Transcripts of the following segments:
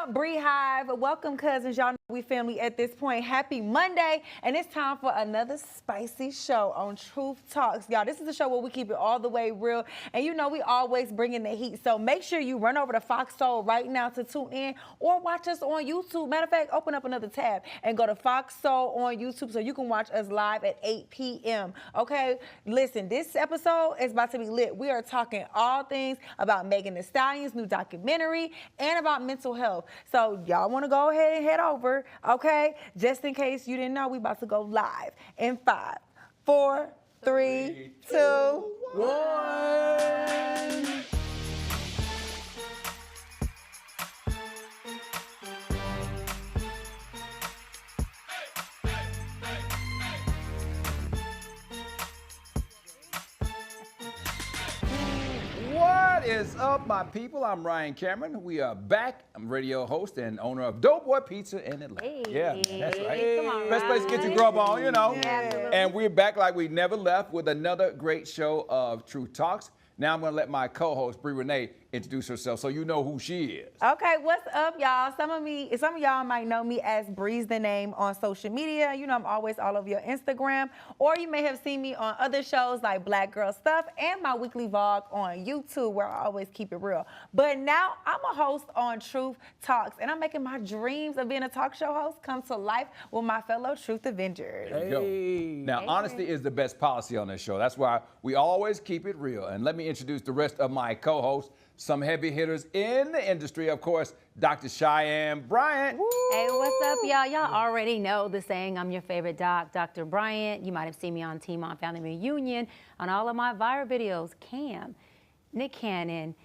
up, Bree Hive? Welcome, cousins. Y'all know we family at this point. Happy Monday, and it's time for another spicy show on Truth Talks. Y'all, this is a show where we keep it all the way real, and you know we always bring in the heat. So make sure you run over to Fox Soul right now to tune in, or watch us on YouTube. Matter of fact, open up another tab and go to Fox Soul on YouTube so you can watch us live at 8 p.m. Okay? Listen, this episode is about to be lit. We are talking all things about Megan Thee Stallion's new documentary and about mental health. So y'all want to go ahead and head over, okay? Just in case you didn't know, we about to go live in 5, 4, 3, 2, 1. What is up, my people? I'm Ryan Cameron. We are back. I'm radio host and owner of Dope Boy Pizza in Atlanta. Hey. Yeah, that's right. Hey, come on, best place to get your grub on, you know. Yeah. And we're back like we never left with another great show of Truth Talks. Now I'm going to let my co-host, Bree Renee, introduce herself so you know who she is. Okay, what's up, y'all? Some of y'all might know me as Bree's the name on social media. You know, I'm always all over your Instagram. Or you may have seen me on other shows like Black Girl Stuff and my weekly vlog on YouTube where I always keep it real. But now I'm a host on Truth Talks, and I'm making my dreams of being a talk show host come to life with my fellow Truth Avengers. There you go. Now, honesty is the best policy on this show. That's why we always keep it real. And let me introduce the rest of my co-hosts. Some heavy hitters in the industry, of course, Dr. Cheyenne Bryant. Woo! Hey, what's up, y'all? Y'all already know the saying, I'm your favorite doc, Dr. Bryant. You might have seen me on Team on Family Reunion, on all of my viral videos, Cam, Nick Cannon,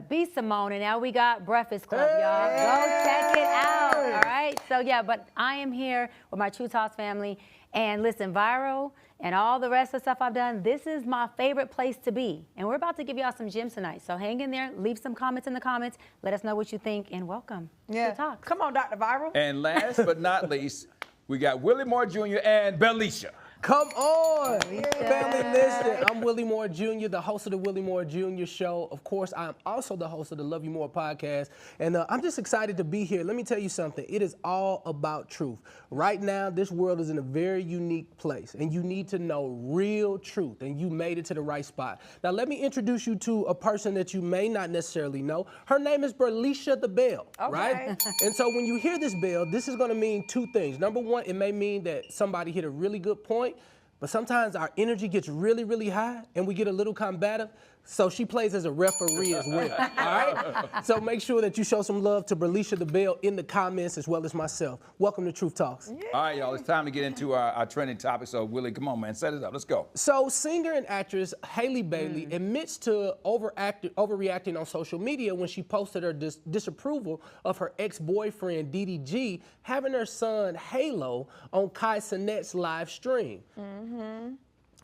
B. Simone, and now we got Breakfast Club, y'all. Go check it out, all right? So, yeah, but I am here with my True Talks family, and listen, viral and all the rest of the stuff I've done, this is my favorite place to be. And we're about to give y'all some gems tonight. So hang in there, leave some comments in the comments, let us know what you think, and welcome to Talks. Come on, Dr. Viral. And last but not least, we got Willie Moore Jr. and Belisha. Come on, family, listen. I'm Willie Moore Jr., the host of the Willie Moore Jr. Show. Of course, I'm also the host of the Love You More podcast. And I'm just excited to be here. Let me tell you something. It is all about truth. Right now, this world is in a very unique place, and you need to know real truth, and you made it to the right spot. Now, let me introduce you to a person that you may not necessarily know. Her name is Belisha the Bell, right? And so when you hear this bell, this is going to mean two things. Number one, it may mean that somebody hit a really good point, but sometimes our energy gets really, really high and we get a little combative. So she plays as a referee as well, all right? So make sure that you show some love to Belisha the Bell in the comments as well as myself. Welcome to Truth Talks. Yeah. All right, y'all, it's time to get into our trending topic. So, Willie, come on, man, set it up. Let's go. So singer and actress Hailey Bailey admits to overreacting on social media when she posted her disapproval of her ex-boyfriend, DDG, having her son, Halo, on Kai Cenat's live stream.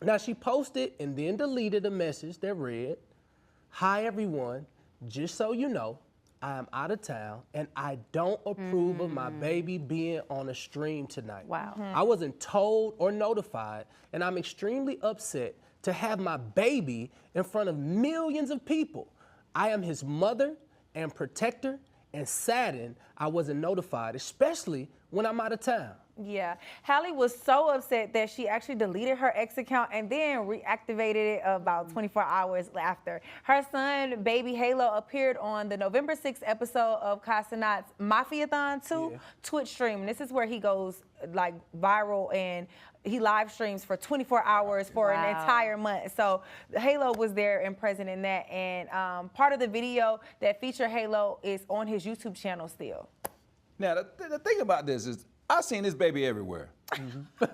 Now, she posted and then deleted a message that read, "Hi, everyone. Just so you know, I am out of town and I don't approve of my baby being on a stream tonight. Wow. I wasn't told or notified, and I'm extremely upset to have my baby in front of millions of people. I am his mother and protector and saddened I wasn't notified, especially when I'm out of town." Yeah, Hailey was so upset that she actually deleted her ex account and then reactivated it about 24 hours after. Her son, baby Halo, appeared on the November 6th episode of Kai Cenat's Mafiathon 2 Twitch stream. And this is where he goes like viral and he live streams for 24 hours for an entire month. So Halo was there and present in that. And part of the video that featured Halo is on his YouTube channel still. Now, the thing about this is, I've seen this baby everywhere.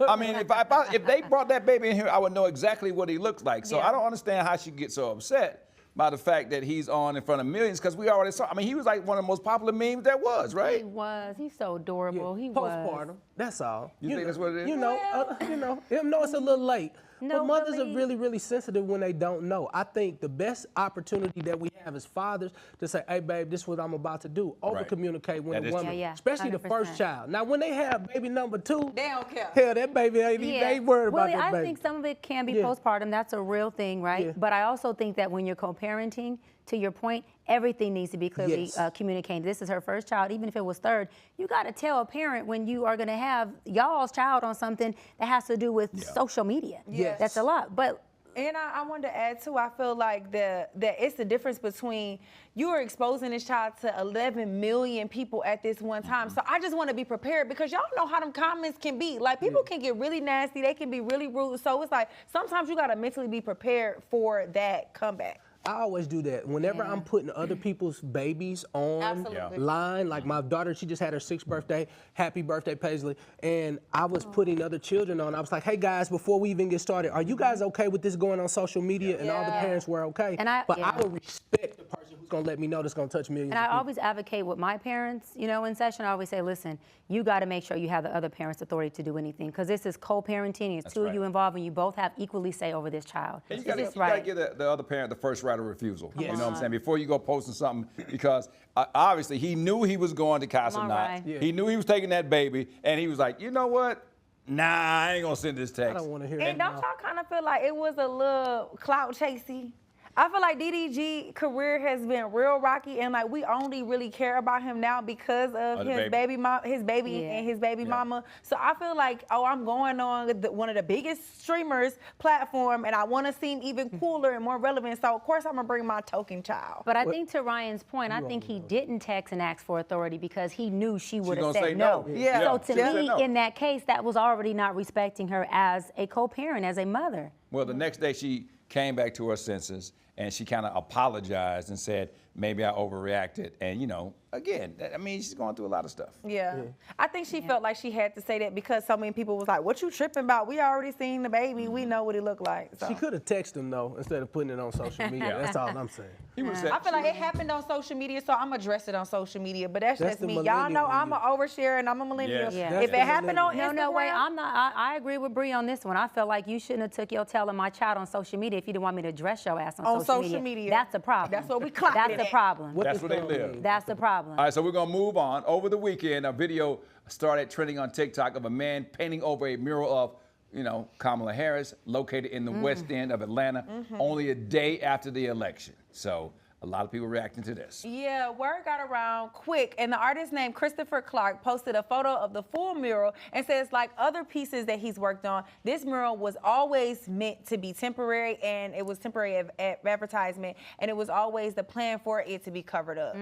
I mean, if they brought that baby in here, I would know exactly what he looks like. So I don't understand how she gets so upset by the fact that he's on in front of millions, because we already saw, I mean, he was like one of the most popular memes there was, right? He was. He's so adorable. He Postpartum, was. that's all. You think that's what it is? You know, it's a little late. No, but mothers really. are really, really sensitive when they don't know. I think the best opportunity that we have as fathers to say, "Hey, babe, this is what I'm about to do." Over-communicate when That a is woman, true. Yeah, especially the 100%. first child. Now, when they have baby number 2, They don't care. hell, that baby ain't they worried about Willie, that baby. I think some of it can be Yeah. postpartum. That's a real thing, right? Yeah. But I also think that when you're co-parenting, to your point, everything needs to be clearly communicated. This is her first child, even if it was third. You got to tell a parent when you are going to have y'all's child on something that has to do with social media. Yes. That's a lot. But and I wanted to add too, I feel like that it's the difference between you are exposing this child to 11 million people at this one time. So I just want to be prepared because y'all know how them comments can be. Like people can get really nasty, they can be really rude. So it's like sometimes you got to mentally be prepared for that comeback. I always do that. Whenever I'm putting other people's babies on line, like my daughter, she just had her 6th birthday. Happy birthday, Paisley. And I was putting other children on. I was like, hey guys, before we even get started, are you guys okay with this going on social media? And all the parents were okay. And I will respect the person who's gonna let me know that's gonna touch millions And of I people. always advocate with my parents, you know, in session. I always say, listen, you got to make sure you have the other parent's authority to do anything because this is co-parenting. It's two of you involved and you both have equally say over this child. And you got to give the other parent the first right of refusal. You know what I'm saying? Before you go posting something, because obviously he knew he was going to Casa Knot. He knew he was taking that baby, and he was like, you know what? Nah, I ain't gonna send this text. I don't want to hear And that. don't y'all kind of feel like it was a little clout chasey? I feel like DDG career has been real rocky, and like we only really care about him now because of his baby and his baby mama. So I feel like, oh, I'm going on one of the biggest streamers platform, and I want to seem even cooler and more relevant. So of course I'm gonna bring my token child. But I think to Ryan's point, I think he didn't text and ask for authority because he knew she would have said no. So to me, in that case, that was already not respecting her as a co-parent, as a mother. Well, the next day she came back to her senses and she kind of apologized and said, maybe I overreacted. And, you know, again, I mean, she's going through a lot of stuff. Yeah. I think she felt like she had to say that because so many people was like, what you tripping about? We already seen the baby. We know what he looked like. So. She could have texted him, though, instead of putting it on social media. That's all I'm saying. I feel like it happened on social media, so I'm going to address it on social media. But that's just me. Y'all know I'm an overshare and I'm a millennial. If it happened on Instagram. No, wait, I'm not. I agree with Bree on this one. I feel like you shouldn't have took your telling my child on social media if you didn't want me to address your ass on social media. That's a problem. That's what we clocked. That's a problem. That's where they live. That's the problem. All right, so we're going to move on. Over the weekend, a video started trending on TikTok of a man painting over a mural of, you know, Kamala Harris, located in the West End of Atlanta, only a day after the election. So a lot of people reacting to this. Yeah, word got around quick, and the artist named Christopher Clark posted a photo of the full mural and says, like other pieces that he's worked on, this mural was always meant to be temporary, and it was temporary advertisement, and it was always the plan for it to be covered up.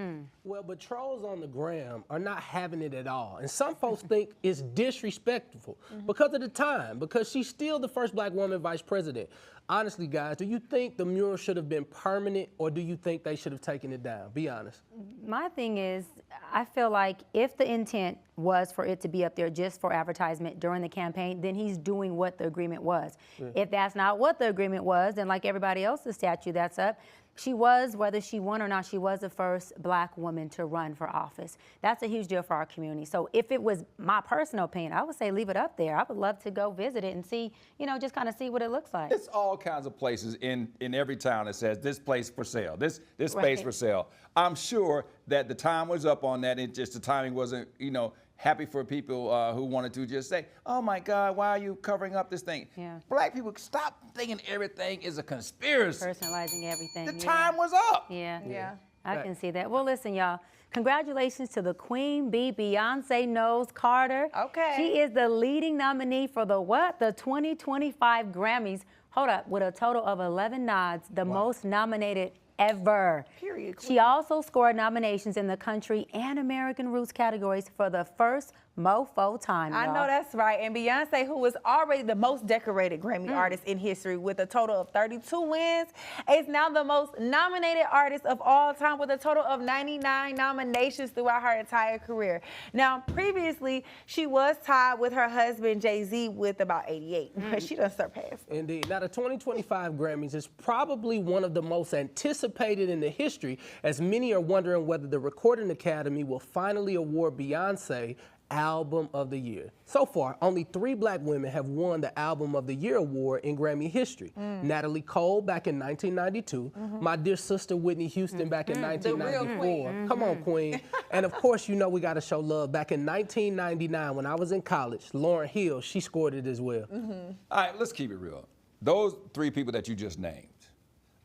Well, but trolls on the gram are not having it at all. And some folks think it's disrespectful because of the time, because she's still the first black woman vice president. Honestly, guys, do you think the mural should have been permanent, or do you think they should have taken it down? Be honest. My thing is, I feel like if the intent was for it to be up there just for advertisement during the campaign, then he's doing what the agreement was. If that's not what the agreement was, then like everybody else's statue that's up, she was, whether she won or not, she was the first black woman to run for office. That's a huge deal for our community. So if it was my personal opinion, I would say leave it up there. I would love to go visit it and see, you know, just kind of see what it looks like. It's all kinds of places in every town that says this place for sale, this space for sale. I'm sure that the time was up on that. It just, the timing wasn't, you know, happy for people who wanted to just say, oh my God, why are you covering up this thing? Black people, stop thinking everything is a conspiracy. Personalizing everything. The time was up. I can see that. Well, listen, y'all. Congratulations to the Queen Bee, Beyoncé Knowles Carter. She is the leading nominee for the what? The 2025 Grammys. Hold up, with a total of 11 nods, the most nominated ever. Period. She also scored nominations in the country and American Roots categories for the first mofo time. I know that's right. And Beyonce, who was already the most decorated Grammy artist in history with a total of 32 wins, is now the most nominated artist of all time with a total of 99 nominations throughout her entire career. Now, previously, she was tied with her husband, Jay-Z, with about 88. But she done surpassed. Indeed. Now, the 2025 Grammys is probably one of the most anticipated in the history, as many are wondering whether the Recording Academy will finally award Beyonce Album of the Year. So far, only 3 black women have won the Album of the Year award in Grammy history. Natalie Cole back in 1992, my dear sister Whitney Houston back in 1994. Come on, Queen. And of course, you know we got to show love. Back in 1999, when I was in college, Lauryn Hill, she scored it as well. All right, let's keep it real. Those 3 people that you just named,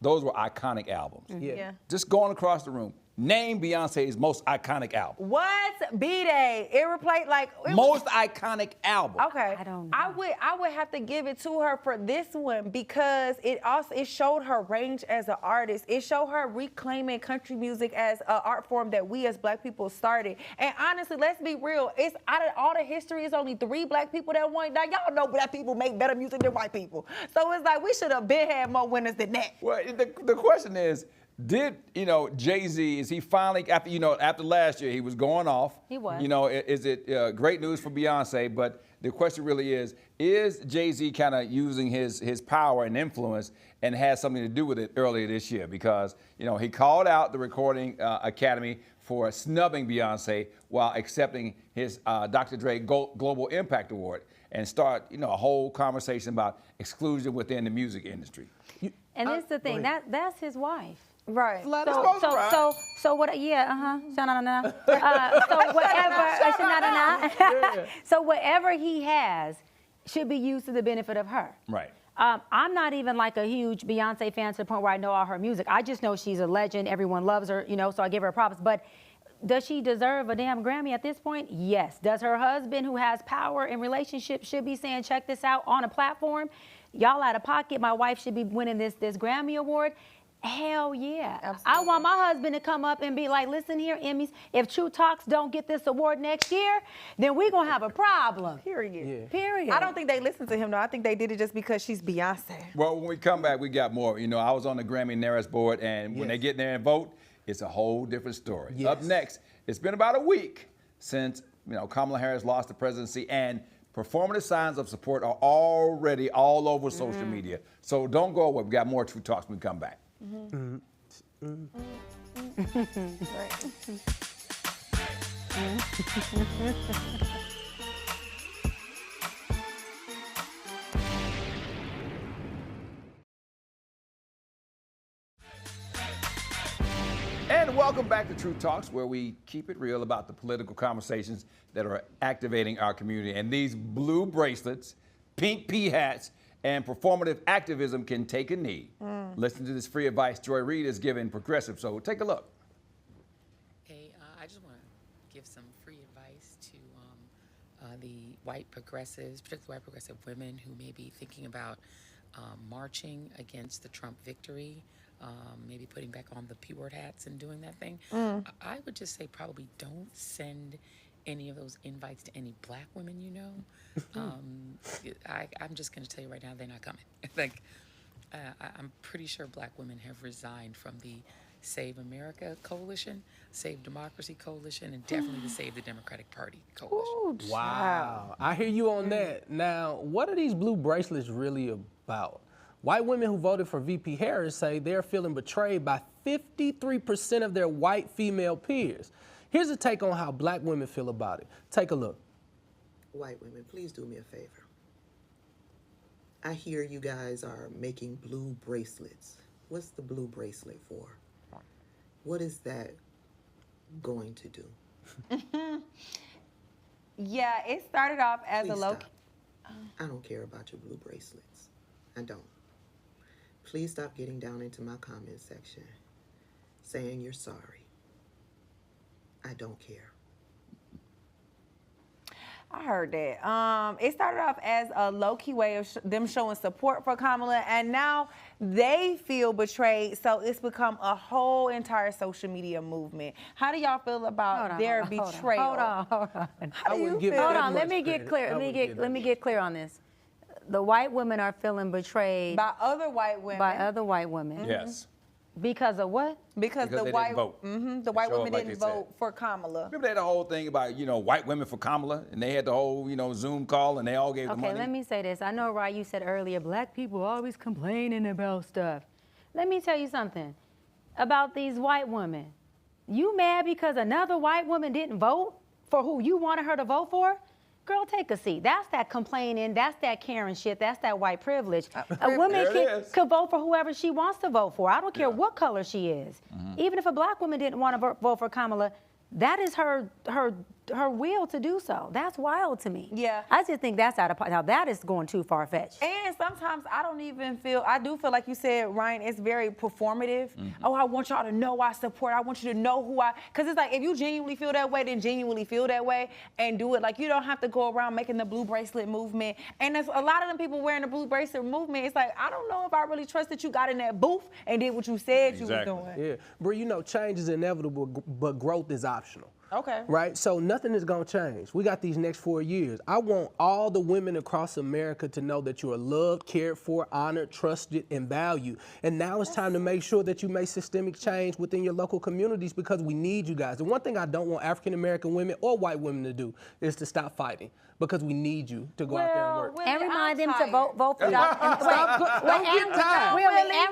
those were iconic albums. Yeah. Just going across the room, name Beyonce's most iconic album. What? B-Day. Most iconic album. Okay. I don't know. I would have to give it to her for this one because it showed her range as an artist. It showed her reclaiming country music as an art form that we as black people started. And honestly, let's be real. It's out of all the history, it's only 3 black people that won. Now y'all know black people make better music than white people. So it's like we should have been had more winners than that. Well, the question is, did Jay-Z, is he finally, after last year, he was going off. He was. Is it great news for Beyonce? But the question really is Jay-Z kind of using his power and influence and has something to do with it earlier this year? Because, he called out the Recording Academy for snubbing Beyonce while accepting his Dr. Dre Global Impact Award and start, a whole conversation about exclusion within the music industry. And this is the thing, that's his wife. Right. So what? Yeah. So whatever. So whatever he has should be used to the benefit of her. Right. I'm not even like a huge Beyonce fan to the point where I know all her music. I just know she's a legend. Everyone loves her, so I give her props. But does she deserve a damn Grammy at this point? Yes. Does her husband, who has power in relationships, should be saying, check this out on a platform? Y'all out of pocket. My wife should be winning this Grammy Award. Hell yeah. Absolutely. I want my husband to come up and be like, listen here, Emmys, if True Talks don't get this award next year, then we're going to have a problem. Period. Yeah. Period. I don't think they listened to him, though. I think they did it just because she's Beyonce. Well, when we come back, we got more. I was on the Grammy Narrows board, and when they get in there and vote, it's a whole different story. Yes. Up next, it's been about a week since, Kamala Harris lost the presidency, and performative signs of support are already all over social media. So don't go away. We got more True Talks when we come back. And welcome back to True Talks, where we keep it real about the political conversations that are activating our community. And these blue bracelets, pink pea hats, and performative activism can take a knee. Listen to this free advice Joy Reid is giving Progressive. So take a look. Hey, I just want to give some free advice to the white progressives, particularly white progressive women who may be thinking about marching against the Trump victory, maybe putting back on the P-word hats and doing that thing. I would just say probably don't send any of those invites to any black women you know. I'm just going to tell you right now, they're not coming. I'm pretty sure black women have resigned from the Save America Coalition, Save Democracy Coalition, and definitely the Save the Democratic Party Coalition. Ooh, Wow. I hear you on that. Now, what are these blue bracelets really about? White women who voted for VP Harris say they're feeling betrayed by 53% of their white female peers. Here's a take on how black women feel about it. Take a look. White women, please do me a favor. I hear you guys are making blue bracelets. What's the blue bracelet for? What is that going to do? Yeah, it started off as Please a low. stop. I don't care about your blue bracelets. I don't. Please stop getting down into my comment section saying you're sorry. I don't care. I heard that. It started off as a low-key way of them showing support for Kamala, and now they feel betrayed, so it's become a whole entire social media movement. How do y'all feel about their betrayal? Hold on. How do you give feel? Hold that on, let much me get credit. clear. I Let wouldn't me give get clear on this. The white women are feeling betrayed By other white women. by other white women. Yes. Because of what? Because Because the they white didn't vote. the white Show women up like didn't they said. vote for Kamala. Remember they had the whole thing about, white women for Kamala, and they had the whole, Zoom call, and they all gave the Okay, money. let me say this. I know, Ryan, you said earlier, black people always complaining about stuff. Let me tell you something about these white women. You mad because another white woman didn't vote for who you wanted her to vote for? Girl, take a seat. That's that complaining. That's that Karen shit. That's that white privilege. A woman There it is. could vote for whoever she wants to vote for. I don't care what color she is. Even if a black woman didn't want to vote for Kamala, that is her her will to do so. That's wild to me. Yeah. I just think that's out of now that is going too far fetched. And sometimes I do feel like you said, Ryan, it's very performative. Oh, I want y'all to know I support. I want you to know because it's like if you genuinely feel that way, then genuinely feel that way and do it. Like you don't have to go around making the blue bracelet movement. And there's a lot of them people wearing the blue bracelet movement. It's like, I don't know if I really trust that you got in that booth and did what you said you was doing. Yeah, Bree, you know, change is inevitable, but growth is optional. Okay. Right? So nothing is going to change. We got these next 4 years. I want all the women across America to know that you are loved, cared for, honored, trusted, and valued. And now it's time to make sure that you make systemic change within your local communities because we need you guys. The one thing I don't want African American women or white women to do is to stop fighting because we need you to go out there and work. And remind them to vote for Dr. And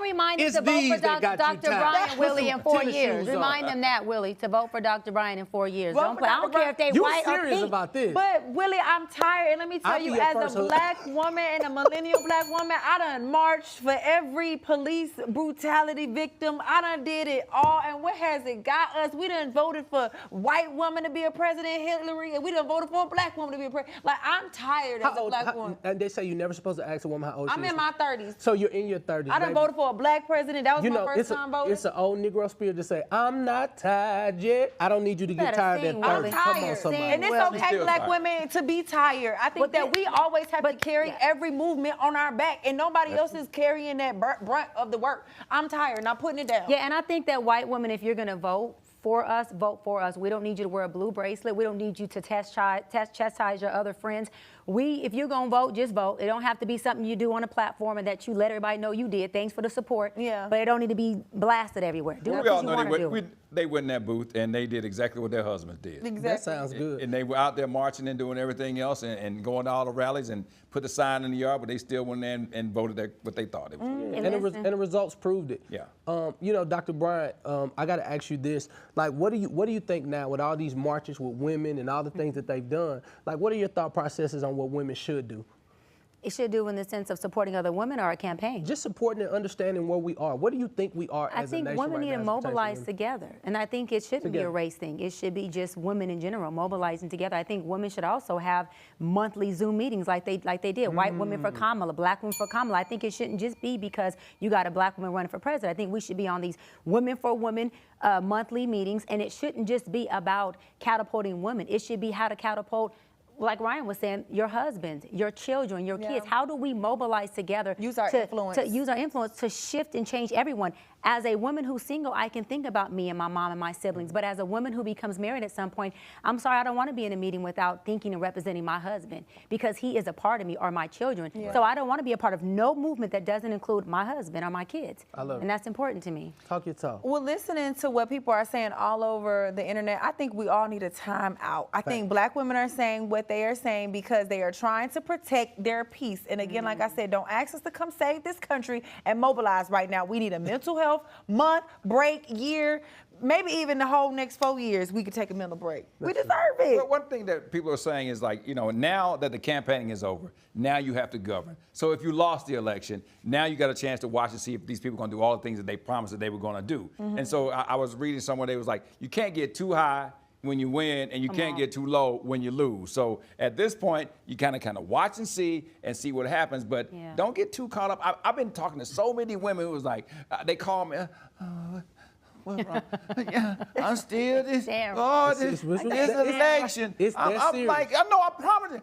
remind them to vote for Dr. Brian Willie in 4 years. Remind them that, Willie, to vote for Dr. Brian in 4 years. I don't care if they white or pink. You serious about this? But Willie, I'm tired, and let me tell you, as a black woman and a millennial black woman, I done marched for every police brutality victim. I done did it all, and what has it got us? We done voted for white woman to be a president, Hillary, and we done voted for a black woman to be a president. Like, I'm tired as a black woman. And they say you're never supposed to ask a woman how old she is. I'm in my 30s. So you're in your 30s. I done voted for a black president. That was my first time voting. It's an old Negro spirit to say, I'm not tired yet. I don't need you to get tired at 30. I'm tired. Come on, somebody. And it's okay, black women, to be tired. I think that we always have to carry every movement on our back, and nobody else is carrying that brunt of the work. I'm tired, not putting it down. Yeah, and I think that white women, if you're going to vote for us, vote for us. We don't need you to wear a blue bracelet. We don't need you to chastise your other friends. If you're going to vote, just vote. It don't have to be something you do on a platform and that you let everybody know you did. Thanks for the support. Yeah. But it don't need to be blasted everywhere. Do what you want to do. They went in that booth and they did exactly what their husbands did. Exactly. That sounds good. And they were out there marching and doing everything else and going to all the rallies and put the sign in the yard, but they still went there and voted what they thought it was. And the results proved it. Yeah. You know, Dr. Bryant, I got to ask you this. Like, what do you think now with all these marches with women and all the things that they've done? Like, what are your thought processes on what women should do? It should do in the sense of supporting other women or a campaign. Just supporting and understanding where we are. What do you think we are as a nation? I think women need to mobilize together. And I think it shouldn't be a race thing. It should be just women in general mobilizing together. I think women should also have monthly Zoom meetings like they did. White women for Kamala, black women for Kamala. I think it shouldn't just be because you got a black woman running for president. I think we should be on these women for women monthly meetings. And it shouldn't just be about catapulting women. It should be how to catapult, like Ryan was saying, your husbands, your children, your kids. How do we mobilize together use our influence to shift and change everyone? As a woman who's single, I can think about me and my mom and my siblings. But as a woman who becomes married at some point, I'm sorry, I don't want to be in a meeting without thinking and representing my husband because he is a part of me or my children. So I don't want to be a part of no movement that doesn't include my husband or my kids. I love it. And that's important to me. Talk your talk. Well, listening to what people are saying all over the internet, I think we all need a time out. I think black women are saying what they are saying because they are trying to protect their peace. And again, like I said, don't ask us to come save this country and mobilize right now. We need a mental health month, break, year, maybe even the whole next 4 years, we could take a mental break. We deserve it. Well, one thing that people are saying is like, you know, now that the campaigning is over, now you have to govern. So if you lost the election, now you got a chance to watch and see if these people are going to do all the things that they promised that they were going to do. And so I was reading somewhere, they was like, you can't get too high when you win, and you can't get too low when you lose. So at this point, you kind of watch and see what happens, but don't get too caught up. I've been talking to so many women who was like, they call me, what's wrong? I'm still this election. I'm like, I know, I promise you,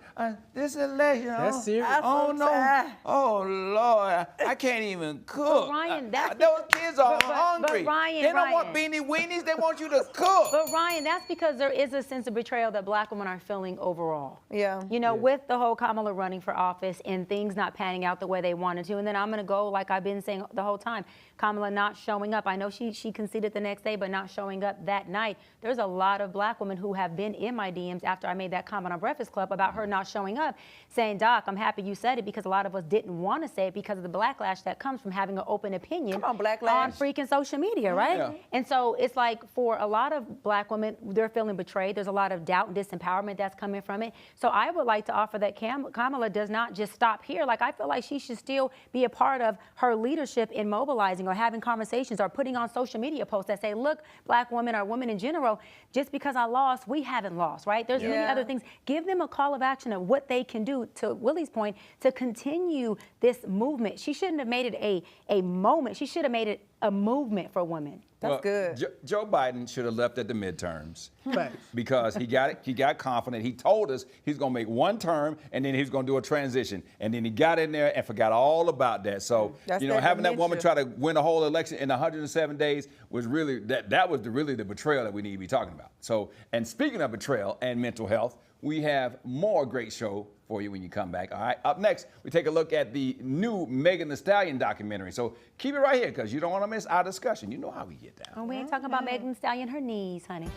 this election. That's serious. Oh no, oh Lord, I can't even cook. But Ryan, those kids are hungry. But Ryan, they don't want beanie weenies. They want you to cook. But Ryan, that's because there is a sense of betrayal that black women are feeling overall. Yeah. You know, with the whole Kamala running for office and things not panning out the way they wanted to, and then I'm going to go like I've been saying the whole time, Kamala not showing up. I know she conceded the next day, but not showing up that night. There's a lot of black women who have been in my DMs after I made that comment on Breakfast Club about her not showing up, saying, Doc, I'm happy you said it, because a lot of us didn't want to say it because of the backlash that comes from having an open opinion on freaking social media, right? Yeah. And so it's like, for a lot of black women, they're feeling betrayed. There's a lot of doubt and disempowerment that's coming from it. So I would like to offer that Kamala does not just stop here. Like, I feel like she should still be a part of her leadership in mobilizing or having conversations or putting on social media posts that say, look, black women or women in general, just because I lost, we haven't lost, right? There's many other things. Give them a call of action of what they can do, to Willie's point, to continue this movement. She shouldn't have made it a moment. She should have made it a movement for women. That's good. Joe Biden should have left at the midterms Facts. because he got confident. He told us he's going to make one term and then he's going to do a transition. And then he got in there and forgot all about that. So, That's having that woman dementia. try to win a whole election in 107 days was really, that was really the betrayal that we need to be talking about. So, and speaking of betrayal and mental health, we have more great show for you when you come back. All right, up next, we take a look at the new Megan Thee Stallion documentary. So keep it right here, because you don't want to miss our discussion. You know how we get down. Oh, we ain't talking about Megan Thee Stallion, her knees, honey.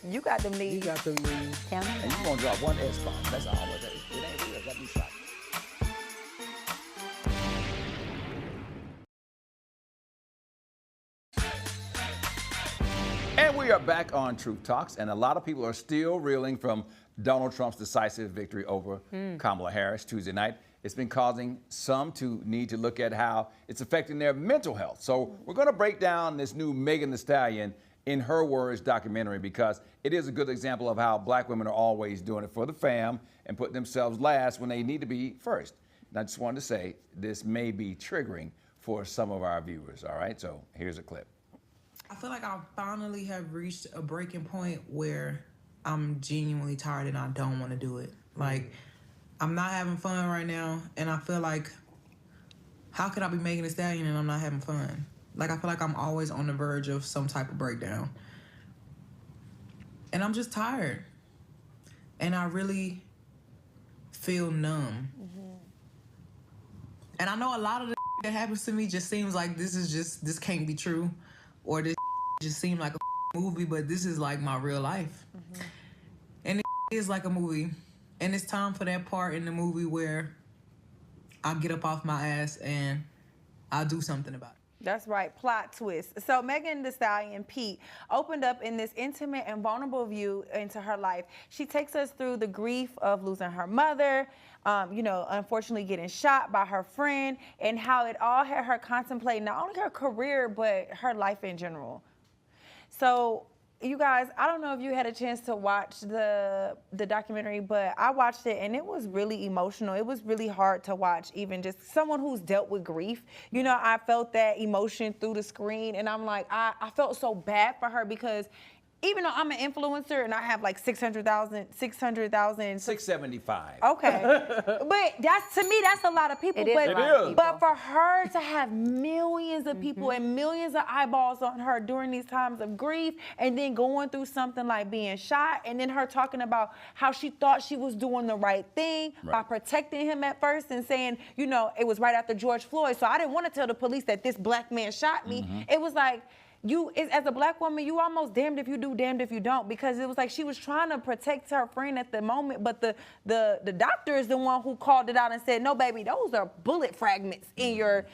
You got them You knees. got them knees. Tell me. And you're going to drop one S-bomb. That's all. It ain't real. Got me shot. And we are back on Truth Talks, and a lot of people are still reeling from Donald Trump's decisive victory over Kamala Harris Tuesday night. It's been causing some to need to look at how it's affecting their mental health. So we're going to break down this new Megan Thee Stallion, in her words, documentary, because it is a good example of how black women are always doing it for the fam and putting themselves last when they need to be first. And I just wanted to say this may be triggering for some of our viewers, all right? So here's a clip. I feel like I finally have reached a breaking point where I'm genuinely tired and I don't want to do it. Like, I'm not having fun right now, and I feel like, how could I be Megan Thee Stallion and I'm not having fun? Like, I feel like I'm always on the verge of some type of breakdown. And I'm just tired. And I really feel numb. And I know a lot of the that happens to me just seems like this can't be true. Or this just seemed like a movie, but this is like my real life. And it is like a movie. And it's time for that part in the movie where I get up off my ass and I do something about it. That's right, plot twist. So Megan Thee Stallion, Pete, opened up in this intimate and vulnerable view into her life. She takes us through the grief of losing her mother, unfortunately getting shot by her friend, and how it all had her contemplating not only her career, but her life in general. So, you guys, I don't know if you had a chance to watch the documentary, but I watched it and it was really emotional. It was really hard to watch, even just someone who's dealt with grief. I felt that emotion through the screen, and I'm like, I felt so bad for her, because even though I'm an influencer and I have like 675. Okay. But to me, that's a lot of people. It is a lot of people. But for her to have millions of people and millions of eyeballs on her during these times of grief, and then going through something like being shot, and then her talking about how she thought she was doing the right thing by protecting him at first and saying, it was right after George Floyd. So I didn't want to tell the police that this black man shot me. It was like, as a black woman, you almost damned if you do, damned if you don't, because it was like she was trying to protect her friend at the moment, but the doctor is the one who called it out and said, no, baby, those are bullet fragments in your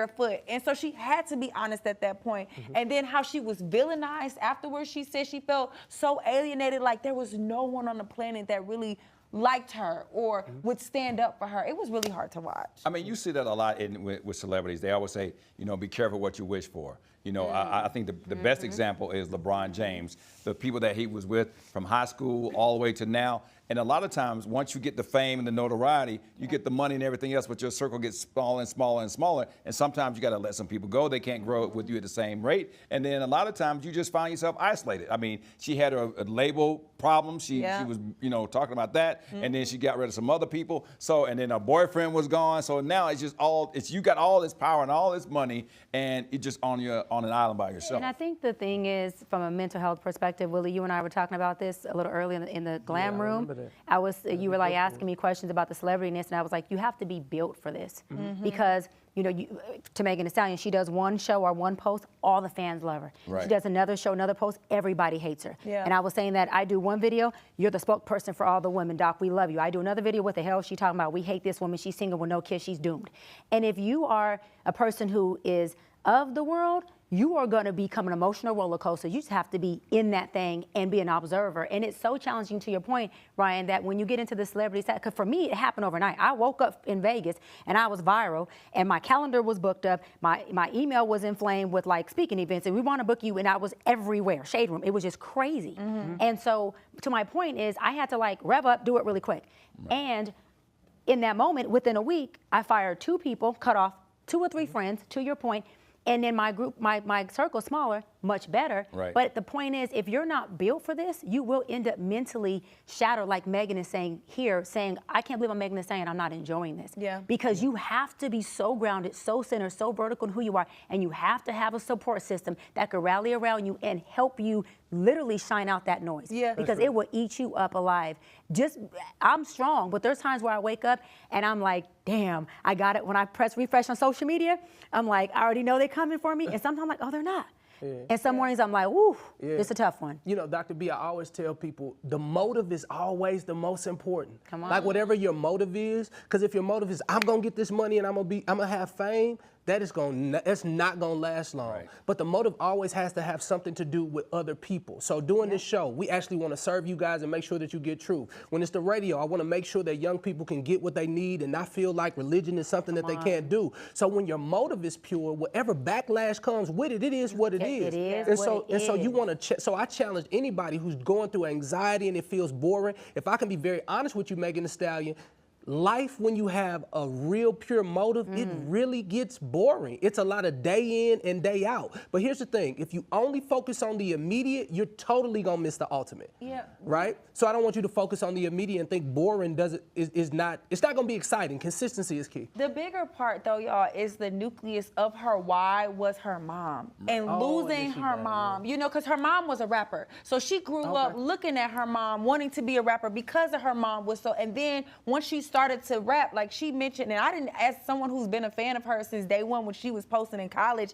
foot. And so she had to be honest at that point. And then how she was villainized afterwards, she said she felt so alienated, like there was no one on the planet that really liked her or would stand up for her. It was really hard to watch. I mean, you see that a lot with celebrities. They always say, be careful what you wish for. I think the best example is LeBron James, the people that he was with from high school all the way to now. And a lot of times, once you get the fame and the notoriety, you get the money and everything else, but your circle gets smaller and smaller and smaller. And sometimes you got to let some people go. They can't grow with you at the same rate. And then a lot of times you just find yourself isolated. I mean, she had a label problem. She was, talking about that. And then she got rid of some other people. So, and then her boyfriend was gone. So now it's just you got all this power and all this money, and it's just on your on an island by yourself. And I think the thing is, from a mental health perspective, Willie, you and I were talking about this a little earlier in the glam room. You were like asking me questions about the celebrityness, and I was like, you have to be built for this. Because, you know, to Megan Thee Stallion, she does one show or one post, all the fans love her. Right. She does another show, another post, everybody hates her. Yeah. And I was saying that I do one video, you're the spokesperson for all the women, Doc, we love you. I do another video, what the hell is she talking about? We hate this woman, she's single with no kids, she's doomed. And if you are a person who is of the world, you are going to become an emotional roller coaster. You just have to be in that thing and be an observer. And it's so challenging, to your point, Ryan, that when you get into the celebrity side, because for me, it happened overnight. I woke up in Vegas and I was viral and my calendar was booked up. My email was inflamed with like speaking events and we want to book you, and I was everywhere, Shade Room. It was just crazy. And so to my point is I had to like rev up, do it really quick. And in that moment, within a week, I fired 2 people, cut off 2 or 3 friends, to your point. And then my group, my circle smaller, much better. Right. But the point is, if you're not built for this, you will end up mentally shattered, like Megan is saying here, saying, I can't believe I'm Megan is saying I'm not enjoying this. Yeah. Because you have to be so grounded, so centered, so vertical in who you are, and you have to have a support system that can rally around you and help you literally shine out that noise. Yeah. Because it will eat you up alive. I'm strong, but there's times where I wake up and I'm like, damn, I got it. When I press refresh on social media, I'm like, I already know they're coming for me. And sometimes I'm like, oh, they're not. And some mornings I'm like, woo, it's a tough one. You know, Dr. B, I always tell people the motive is always the most important. Come on. Like whatever your motive is, because if your motive is I'm gonna get this money and I'm gonna have fame, that's not gonna last long. Right. But the motive always has to have something to do with other people. So doing this show, we actually want to serve you guys and make sure that you get truth. When it's the radio, I want to make sure that young people can get what they need and not feel like religion is something that they can't do. So when your motive is pure, whatever backlash comes with it, it is what it is. It is And what it so you is. want to so I challenge anybody who's going through anxiety and it feels boring. If I can be very honest with you, Megan Thee Stallion, life, when you have a real pure motive, it really gets boring. It's a lot of day in and day out. But here's the thing, if you only focus on the immediate, you're totally gonna miss the ultimate. Yeah. Right? So I don't want you to focus on the immediate and think boring it's not gonna be exciting. Consistency is key. The bigger part, though, y'all, is the nucleus of her why was her mom. And losing yes, she her died, mom, you know, because her mom was a rapper. So she grew up looking at her mom, wanting to be a rapper because of her mom was so. And then once she started to rap, like she mentioned, and I didn't ask someone who's been a fan of her since day one when she was posting in college,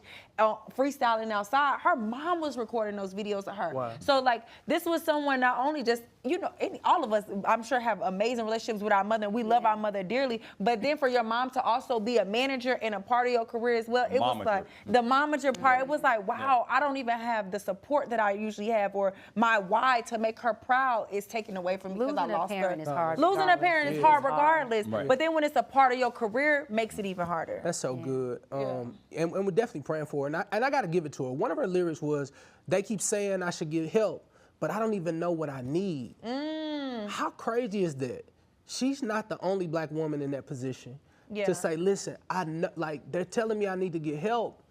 freestyling outside, her mom was recording those videos of her. Wow. So, like, this was someone not only just, you know, all of us, I'm sure, have amazing relationships with our mother, and we love our mother dearly, but then for your mom to also be a manager and a part of your career as well, it was like, the momager part, it was like, wow, I don't even have the support that I usually have, or my why to make her proud is taken away from me because I lost her. Losing a parent is hard. Losing a parent is hard regardless, Right. but then when it's a part of your career, makes it even harder. That's so good. And we're definitely praying for her. And I got to give it to her. One of her lyrics was, they keep saying I should get help, but I don't even know what I need. How crazy is that? She's not the only black woman in that position to say, listen, I know, like, they're telling me I need to get help,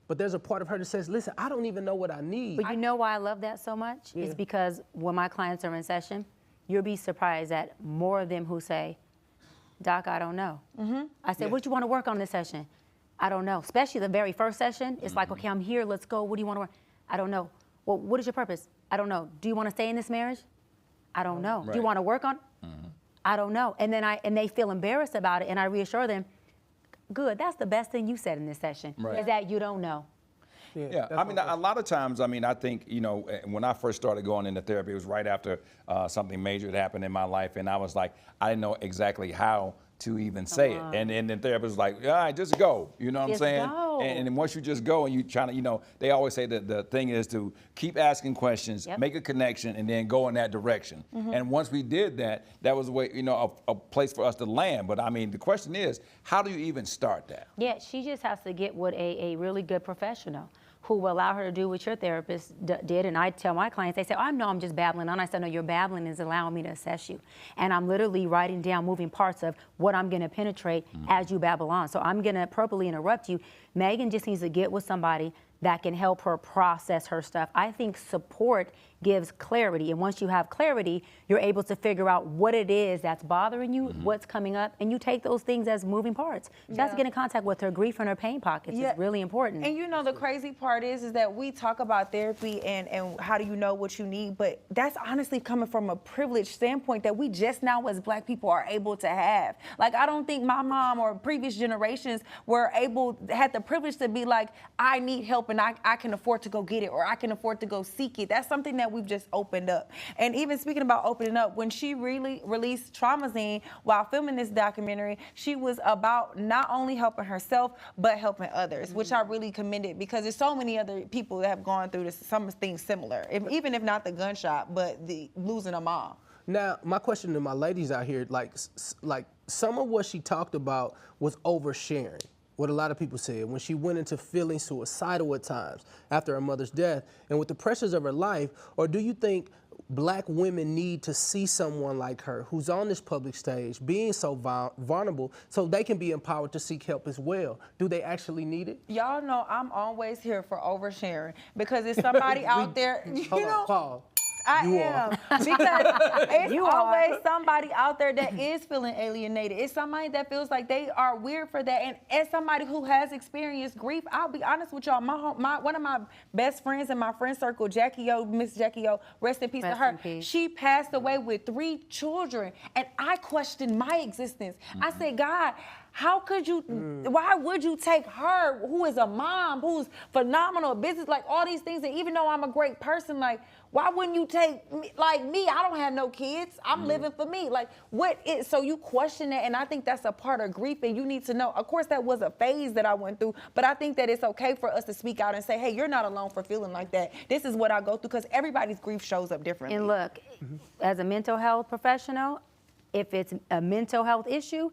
but there's a part of her that says, listen, I don't even know what I need. But you know why I love that so much? It's because when my clients are in session, you'll be surprised at more of them who say, Doc, I don't know. I said, what do you want to work on this session? I don't know. Especially the very first session. It's like, okay, I'm here. Let's go. What do you want to work? I don't know. Well, what is your purpose? I don't know. Do you want to stay in this marriage? I don't know. Right. Do you want to work on? I don't know. And then they feel embarrassed about it, and I reassure them, good. That's the best thing you said in this session. Right. Is that you don't know. Yeah, I mean, a lot of times, I mean, I think, you know, when I first started going into therapy, it was right after something major had happened in my life, and I was like, I didn't know exactly how to even say it. And the therapist was like, all right, just go. You know what I'm saying? Go. And then once you just go and you trying to, you know, they always say that the thing is to keep asking questions, make a connection, and then go in that direction. And once we did that, that was a way, you know, a place for us to land. But I mean, the question is, how do you even start that? Yeah, she just has to get with a really good professional who will allow her to do what your therapist did. And I tell my clients, they say, oh, I know I'm just babbling on. I said, no, your babbling is allowing me to assess you. And I'm literally writing down moving parts of what I'm gonna penetrate as you babble on. So I'm gonna appropriately interrupt you. Megan just needs to get with somebody that can help her process her stuff. I think support gives clarity. And once you have clarity, you're able to figure out what it is that's bothering you, what's coming up, and you take those things as moving parts. She has to get in contact with her grief and her pain pockets. It's really important. And you know, the crazy part is that we talk about therapy and how do you know what you need, but that's honestly coming from a privileged standpoint that we just now as Black people are able to have. Like, I don't think my mom or previous generations had the privilege to be like, I need help and I can afford to go get it, or I can afford to go seek it. That's something that we've just opened up. And even speaking about opening up, when she really released Traumazine while filming this documentary, she was about not only helping herself, but helping others, which I really commended, because there's so many other people that have gone through some things similar, even if not the gunshot, but the losing a mom. Now, my question to my ladies out here, like some of what she talked about was oversharing. What a lot of people said, when she went into feeling suicidal at times after her mother's death and with the pressures of her life, or do you think Black women need to see someone like her who's on this public stage being so vulnerable so they can be empowered to seek help as well? Do they actually need it? Y'all know I'm always here for oversharing, because it's somebody out there, Paul. I am. Because it's always somebody out there that is feeling alienated. It's somebody that feels like they are weird for that. And as somebody who has experienced grief, I'll be honest with y'all, one of my best friends in my friend circle, Jackie O, Miss Jackie O, rest in peace to her. She passed away with 3 children. And I questioned my existence. I said, God, how could you, why would you take her, who is a mom, who's phenomenal, business, like all these things, and even though I'm a great person, like, why wouldn't you take me, like me? I don't have no kids. I'm living for me. Like, so you question that, and I think that's a part of grief, and you need to know, of course, that was a phase that I went through, but I think that it's okay for us to speak out and say, hey, you're not alone for feeling like that. This is what I go through, because everybody's grief shows up differently. And look, as a mental health professional, if it's a mental health issue,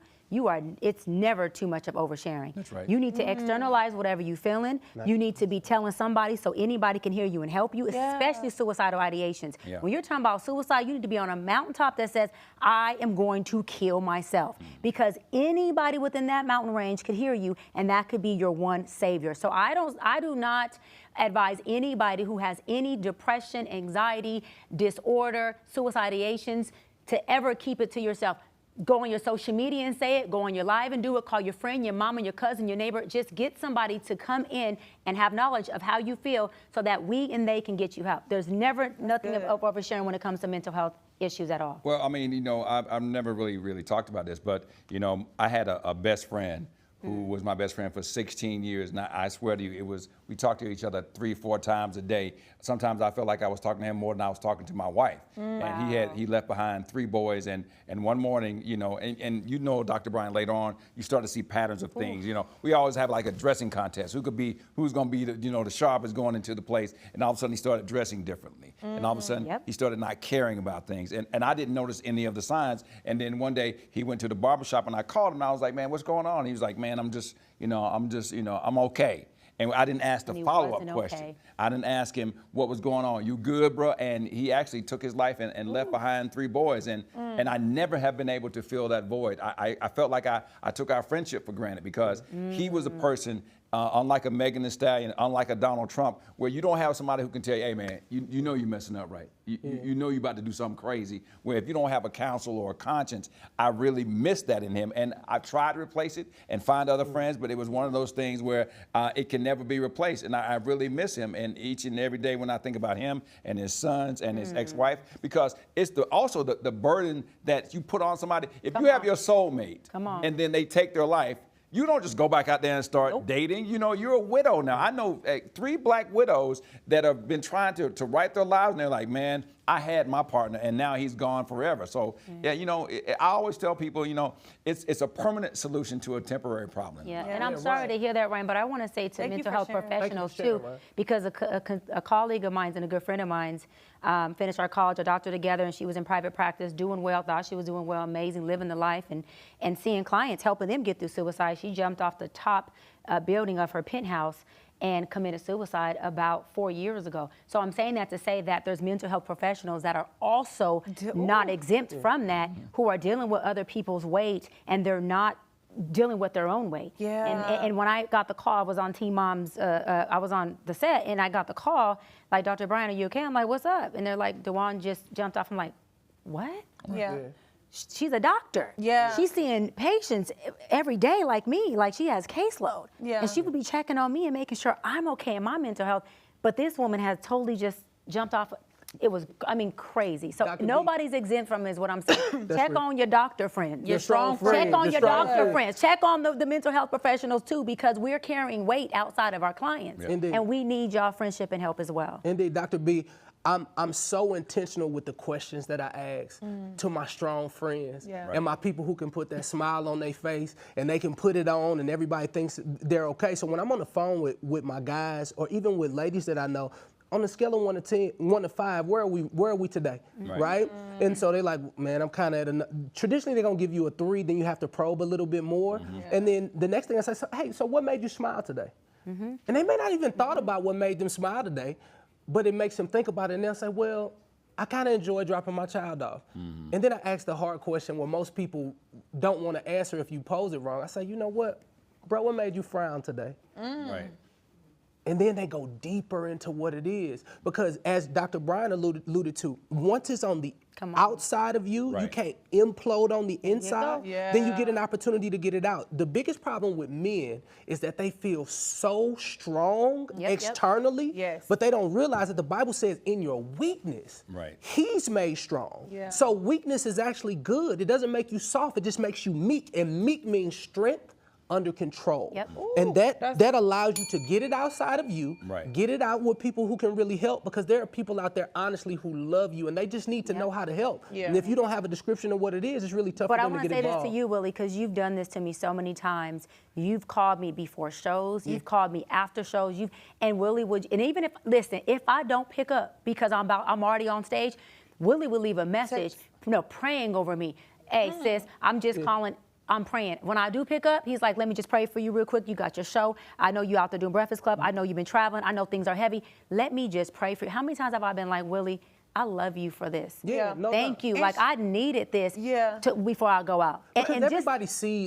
it's never too much of oversharing. That's right. You need to externalize whatever you're feeling. You need to be telling somebody so anybody can hear you and help you, especially suicidal ideations. Yeah. When you're talking about suicide, you need to be on a mountaintop that says, I am going to kill myself. Because anybody within that mountain range could hear you, and that could be your one savior. So I do not advise anybody who has any depression, anxiety, disorder, suicide ideations to ever keep it to yourself. Go on your social media and say it, go on your live and do it, call your friend, your mama, your cousin, your neighbor. Just get somebody to come in and have knowledge of how you feel so that we and they can get you help. There's never nothing of oversharing when it comes to mental health issues at all. Well, I mean, you know, I've never really talked about this, but, you know, I had a best friend who was my best friend for 16 years. And I swear to you, we talked to each other 3-4 times a day. Sometimes I felt like I was talking to him more than I was talking to my wife. And he left behind 3 boys. And one morning, you know, and you know, Dr. Brian, later on, you start to see patterns of things. You know, we always have like a dressing contest. Who's going to be the sharpest going into the place. And all of a sudden he started dressing differently. And all of a sudden he started not caring about things. And I didn't notice any of the signs. And then one day he went to the barbershop and I called him and I was like, man, what's going on? And he was like, man, I'm okay. And I didn't ask the follow-up question. Okay. I didn't ask him what was going on. You good, bro? And he actually took his life and left behind 3 boys. And I never have been able to fill that void. I felt like I took our friendship for granted because he was a person, unlike a Megan Thee Stallion, unlike a Donald Trump, where you don't have somebody who can tell you, hey, man, you know you're messing up, right? You know you're about to do something crazy. Where if you don't have a counsel or a conscience, I really missed that in him. And I tried to replace it and find other friends, but it was one of those things where it can never be replaced. And I really miss him. And each and every day when I think about him and his sons and his ex-wife, because it's also the burden that you put on somebody. If you have your soulmate and then they take their life, you don't just go back out there and start dating. You know, you're a widow now. I know 3 black widows that have been trying to write their lives, and they're like, man, I had my partner, and now he's gone forever. So, yeah, you know, I always tell people, you know, it's a permanent solution to a temporary problem. Yeah, and I'm sorry to hear that, Ryan, but I want to say to mental health professionals, too, because a colleague of mine and a good friend of mine finished our college, a doctor together, and she was in private practice, doing well, thought she was doing well, amazing, living the life, and seeing clients, helping them get through suicide. She jumped off the top building of her penthouse and committed suicide about 4 years ago. So I'm saying that to say that there's mental health professionals that are also not exempt from that, who are dealing with other people's weight, and they're not dealing with their own weight. Yeah. And when I got the call, I was on Teen Mom's, I was on the set, and I got the call, like, Dr. Brian, are you okay? I'm like, what's up? And they're like, Dewan just jumped off. I'm like, what? Yeah. She's a doctor. Yeah. She's seeing patients every day like me, like she has caseload. Yeah. And she would be checking on me and making sure I'm okay in my mental health. But this woman has totally just jumped off. It was, I mean, crazy. So Dr. B. nobody's exempt from is what I'm saying. Check on your doctor friends. Your strong friends. Check on Your your strong doctor friends. friends. Check on the mental health professionals too, because we're carrying weight outside of our clients. Yeah. Indeed. And we need y'all friendship and help as well. Indeed, Dr. B, I'm so intentional with the questions that I ask to my strong friends Yeah. and my people who can put that smile on their face and they can put it on and everybody thinks they're okay. So when I'm on the phone with my guys or even with ladies that I know, on a scale of 1 to 5, where are we today, right? And so they're like, man, I'm kind of at traditionally they're gonna give you a 3, then you have to probe a little bit more, and then the next thing I say, hey, so what made you smile today? And they may not even thought about what made them smile today, but it makes them think about it, and they'll say, well, I kind of enjoy dropping my child off. And then I ask the hard question where most people don't want to answer if you pose it wrong. I say, you know what, bro, what made you frown today? Right. And then they go deeper into what it is. Because as Dr. Brian alluded to, once it's on the outside of you, you Right. can't implode on the inside, Yeah. then you get an opportunity to get it out. The biggest problem with men is that they feel so strong externally, Yes. but they don't realize that the Bible says in your weakness, Right. he's made strong. Yeah. So weakness is actually good. It doesn't make you soft, it just makes you meek. And meek means strength under control. Yep. And that allows you to get it outside of you, Right. get it out with people who can really help, because there are people out there, honestly, who love you, and they just need to know how to help. Yeah. And if you don't have a description of what it is, it's really tough But for I them to want to get say involved. this to you, Willie, because you've done this to me so many times. You've called me before shows. You've called me after shows. And Willie would, and even if I don't pick up because I'm already on stage, Willie will leave a message, praying over me. Hey, sis, I'm just calling. I'm praying. When I do pick up, he's like, let me just pray for you real quick. You got your show. I know you out there doing Breakfast Club. I know you've been traveling. I know things are heavy. Let me just pray for you. How many times have I been like, Willie, I love you for this. Yeah, no Thank doubt. you. Like, I needed this before I go out. Because everybody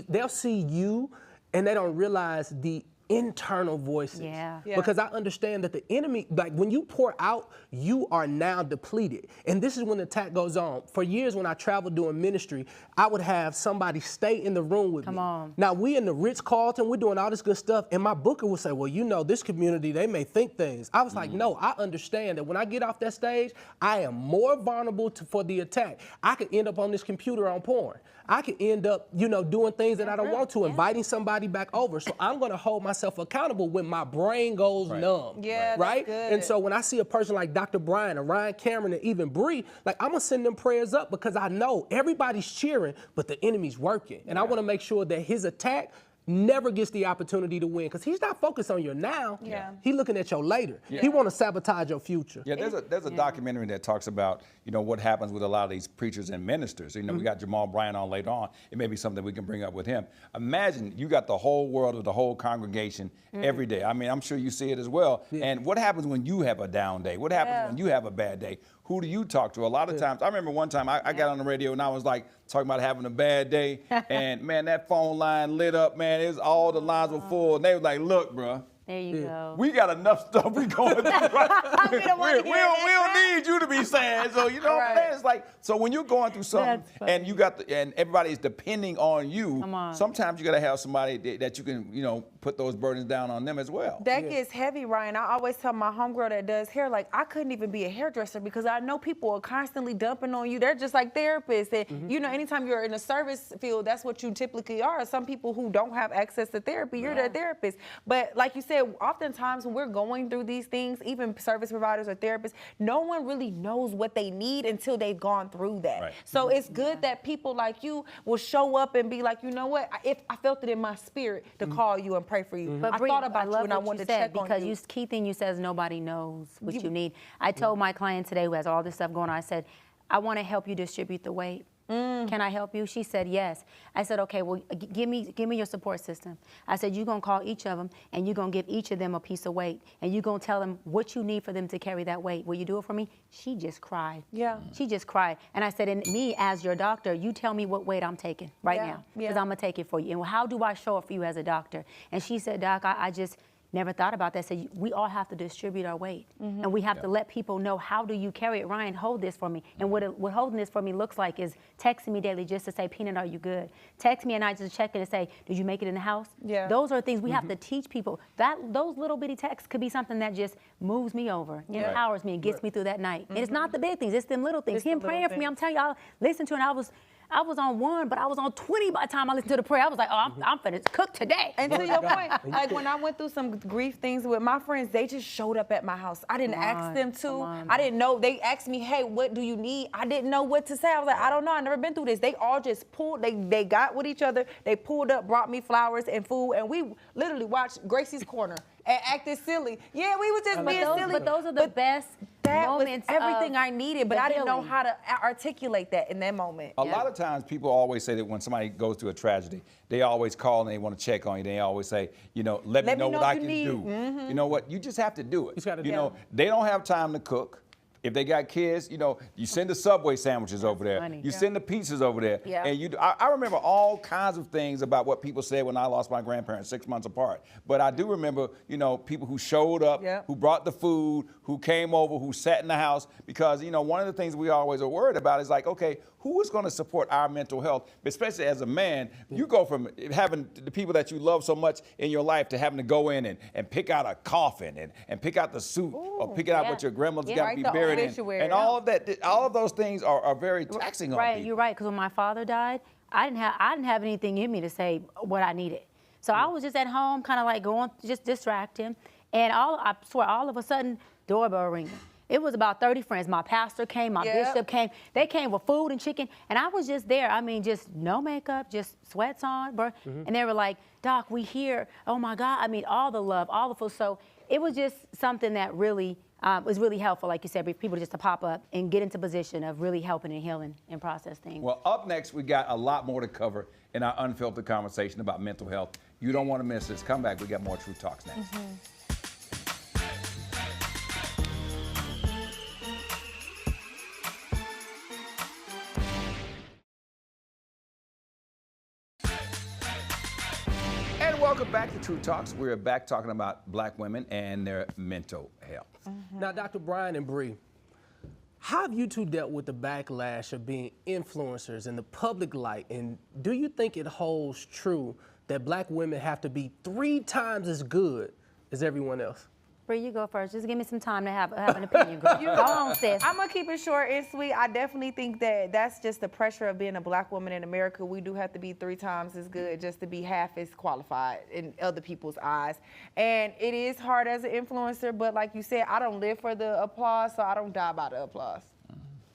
they'll see you, and they don't realize the internal voices. Yeah. Because I understand that the enemy, like when you pour out, you are now depleted. And this is when the attack goes on. For years when I traveled doing ministry, I would have somebody stay in the room with me. Come on. Now we in the Ritz-Carlton, we're doing all this good stuff, and my booker would say, well, this community, they may think things. I was like, no, I understand that when I get off that stage, I am more vulnerable for the attack. I could end up on this computer on porn. I could end up, doing things that I don't want to, inviting somebody back over. So I'm gonna hold myself accountable when my brain goes numb. Yeah, that's right? good. And so when I see a person like Dr. Brian or Ryan Cameron and even Bree, like I'm gonna send them prayers up because I know everybody's cheering, but the enemy's working. And I wanna make sure that his attack never gets the opportunity to win, because he's not focused on your now. Yeah. He's looking at your later. He want to sabotage your future. Yeah, there's a documentary that talks about, what happens with a lot of these preachers and ministers. We got Jamal Bryant on later on. It may be something we can bring up with him. Imagine you got the whole world or the whole congregation every day. I mean, I'm sure you see it as well. And what happens when you have a down day? What happens when you have a bad day? Who do you talk to? A lot of times, I remember one time I got on the radio and I was like talking about having a bad day, and man, that phone line lit up, man. All the lines were full, and they was like, "Look, bro, There you go. we got enough stuff we going through. Right? we don't need you to be sad." So what I'm saying? It's like, so when you're going through something and and everybody's depending on you, sometimes you got to have somebody that you can, put those burdens down on them as well. That gets heavy, Ryan. I always tell my homegirl that does hair, like, I couldn't even be a hairdresser because I know people are constantly dumping on you. They're just like therapists. And, anytime you're in a service field, that's what you typically are. Some people who don't have access to therapy, you're their therapist. But like you said, oftentimes when we're going through these things, even service providers or therapists, no one really knows what they need until they've gone through that. Right. So it's good that people like you will show up and be like, you know what, if I felt it in my spirit to call you and pray for you. But I Bree, thought about love you and I what wanted you to said, check on because you. key thing you said is nobody knows what you need. I told my client today who has all this stuff going on, I said, I want to help you distribute the weight. Can I help you? She said yes. I said, okay, well, give me your support system. I said, you're going to call each of them, and you're going to give each of them a piece of weight, and you're going to tell them what you need for them to carry that weight. Will you do it for me? She just cried. Yeah. She just cried. And I said, and me as your doctor, you tell me what weight I'm taking right now, because I'm going to take it for you. And how do I show up for you as a doctor? And she said, Doc, I just never thought about that. So we all have to distribute our weight, and we have to let people know, how do you carry it? Ryan, hold this for me. And what holding this for me looks like is texting me daily just to say, Peanut, are you good? Text me and I just check in and say, did you make it in the house? Yeah. Those are things we have to teach people. Those little bitty texts could be something that just moves me over, empowers me, and gets me through that night. And it's not the big things, it's them little things. Him praying for me, I'm telling you, I listened to it, and I was on 1, but I was on 20 by the time I listened to the prayer. I was like, oh, I'm finna cook today. And to your point, like when I went through some grief things with my friends, they just showed up at my house. I didn't ask them to. I didn't know. They asked me, hey, what do you need? I didn't know what to say. I was like, I don't know. I've never been through this. They all just pulled. They got with each other. They pulled up, brought me flowers and food, and we literally watched Gracie's Corner and acted silly. Yeah, we were just being silly. But those are the best moments. Was everything I needed, but I didn't know healing. how to articulate that in that moment. A lot of times people always say that when somebody goes through a tragedy, they always call and they want to check on you. They always say, let me know what I can do. You know what? You just have to do it. You know, they don't have time to cook. If they got kids, you send the Subway sandwiches over there. Funny. You send the pizzas over there. Yeah. And I remember all kinds of things about what people said when I lost my grandparents 6 months apart. But I do remember, people who showed up, who brought the food, who came over, who sat in the house. Because, one of the things we always are worried about is like, okay, who is going to support our mental health? Especially as a man, you go from having the people that you love so much in your life to having to go in and pick out a coffin and pick out the suit or pick out what your grandmother's got to be buried in. And all of that, all of those things are very taxing on people. You're right, because when my father died, I didn't have anything in me to say what I needed. So I was just at home, kind of like going, just distract him. And I swear, all of a sudden, doorbell ringing. It was about 30 friends. My pastor came, my bishop came. They came with food and chicken, and I was just there. I mean, just no makeup, just sweats on. And they were like, Doc, we here. Oh, my God. I mean, all the love, all the food. So it was just something that really was really helpful, like you said, for people just to pop up and get into position of really helping and healing and process things. Well, up next, we got a lot more to cover in our unfiltered conversation about mental health. You don't want to miss this. Come back. We got more Truth Talks next. Welcome back to Truth Talks. We're back talking about Black women and their mental health. Now, Dr. Brian and Bree, how have you two dealt with the backlash of being influencers in the public light? And do you think it holds true that Black women have to be 3 times as good as everyone else? Bree, you go first. Just give me some time to have an opinion. Go on, sis. I'm gonna keep it short and sweet. I definitely think that that's just the pressure of being a Black woman in America. We do have to be 3 times as good just to be half as qualified in other people's eyes. And it is hard as an influencer, but like you said, I don't live for the applause, so I don't die by the applause.